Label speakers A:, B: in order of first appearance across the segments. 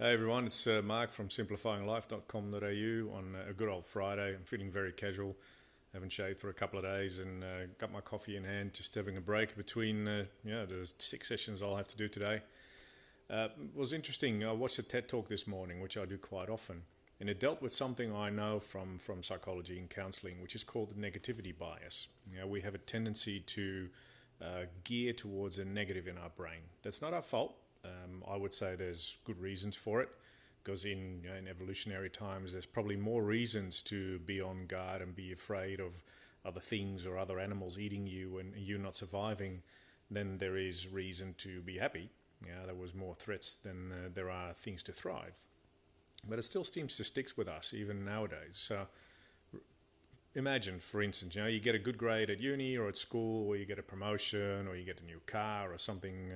A: Hey everyone, it's Mark from simplifyinglife.com.au on a good old Friday. I'm feeling very casual. Haven't shaved for a couple of days and got my coffee in hand, just having a break between the 6 sessions I'll have to do today. It was interesting. I watched a TED talk this morning, which I do quite often, and it dealt with something I know from psychology and counseling, which is called the negativity bias. We have a tendency to gear towards a negative in our brain. That's not our fault. I would say there's good reasons for it, because in evolutionary times, there's probably more reasons to be on guard and be afraid of other things or other animals eating you and you not surviving than there is reason to be happy. There was more threats than there are things to thrive. But it still seems to stick with us even nowadays. So imagine, for instance, you get a good grade at uni or at school, or you get a promotion, or you get a new car, or something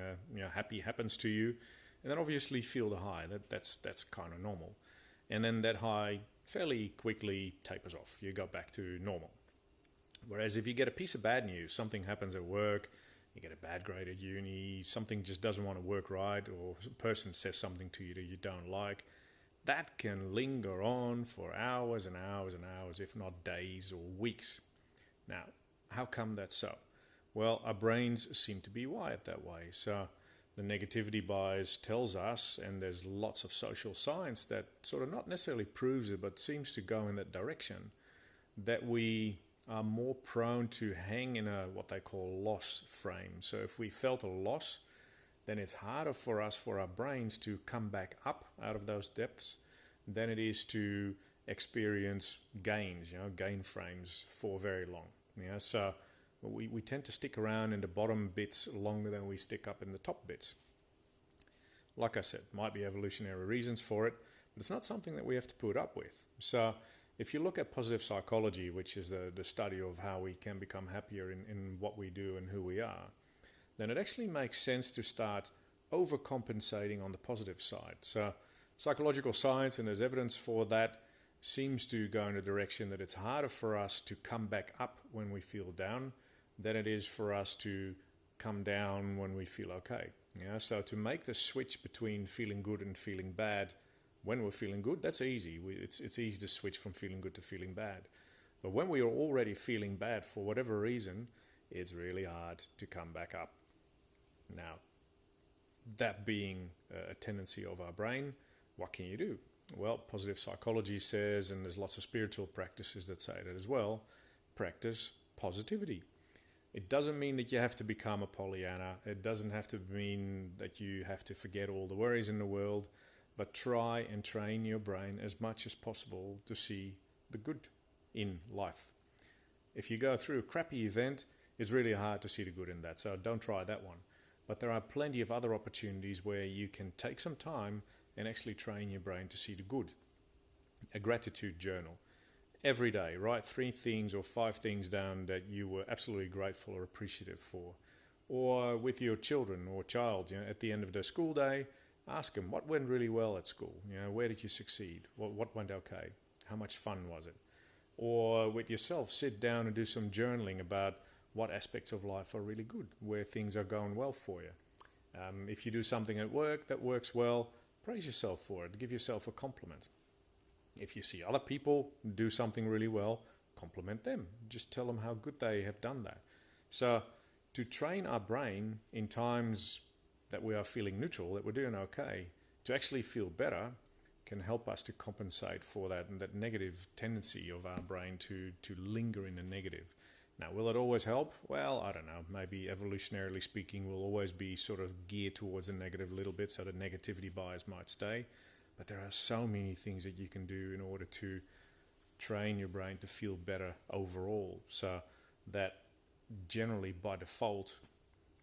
A: happy happens to you, and then obviously feel the high. That's kind of normal, and then that high fairly quickly tapers off. You go back to normal. Whereas if you get a piece of bad news, something happens at work, you get a bad grade at uni, something just doesn't want to work right, or a person says something to you that you don't like, that can linger on for hours and hours and hours, if not days or weeks. Now, how come that's so? Well, our brains seem to be wired that way. So the negativity bias tells us, and there's lots of social science that sort of not necessarily proves it, but seems to go in that direction, that we are more prone to hang in a what they call loss frame. So if we felt a loss, then it's harder for us, for our brains, to come back up out of those depths than it is to experience gains, gain frames for very long. So we tend to stick around in the bottom bits longer than we stick up in the top bits. Like I said, might be evolutionary reasons for it, but it's not something that we have to put up with. So if you look at positive psychology, which is the study of how we can become happier in what we do and who we are, then it actually makes sense to start overcompensating on the positive side. So psychological science, and there's evidence for that, seems to go in a direction that it's harder for us to come back up when we feel down than it is for us to come down when we feel okay. So to make the switch between feeling good and feeling bad when we're feeling good, that's easy. It's easy to switch from feeling good to feeling bad. But when we are already feeling bad for whatever reason, it's really hard to come back up. Now, that being a tendency of our brain, what can you do? Well, positive psychology says, and there's lots of spiritual practices that say that as well, practice positivity. It doesn't mean that you have to become a Pollyanna. It doesn't have to mean that you have to forget all the worries in the world, but try and train your brain as much as possible to see the good in life. If you go through a crappy event, it's really hard to see the good in that, so don't try that one. But there are plenty of other opportunities where you can take some time and actually train your brain to see the good. A gratitude journal. Every day, write 3 things or 5 things down that you were absolutely grateful or appreciative for. Or with your children or child, at the end of their school day, ask them what went really well at school. Where did you succeed? What went okay? How much fun was it? Or with yourself, sit down and do some journaling about what aspects of life are really good, where things are going well for you. If you do something at work that works well, praise yourself for it. Give yourself a compliment. If you see other people do something really well, compliment them. Just tell them how good they have done that. So to train our brain in times that we are feeling neutral, that we're doing okay, to actually feel better, can help us to compensate for that negative tendency of our brain to linger in the negative. Now, will it always help? Well, I don't know. Maybe evolutionarily speaking, we'll always be sort of geared towards the negative a little bit, so the negativity bias might stay. But there are so many things that you can do in order to train your brain to feel better overall, so that generally by default,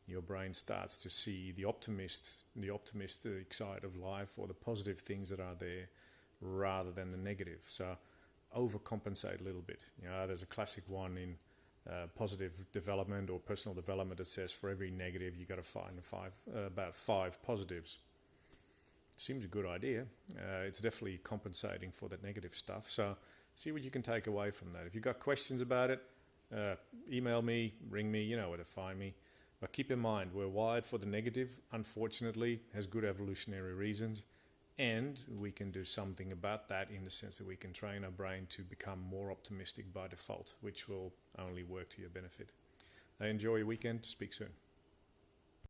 A: your brain starts to see the optimistic side of life, or the positive things that are there, rather than the negative. So overcompensate a little bit. There's a classic one in positive development or personal development that says for every negative you got to find about 5 positives. Seems a good idea. It's definitely compensating for that negative stuff. So see what you can take away from that. If you've got questions about it, email me, ring me, you know where to find me. But keep in mind, we're wired for the negative, unfortunately, has good evolutionary reasons, And we can do something about that in the sense that we can train our brain to become more optimistic by default, which will only work to your benefit. Enjoy your weekend. Speak soon.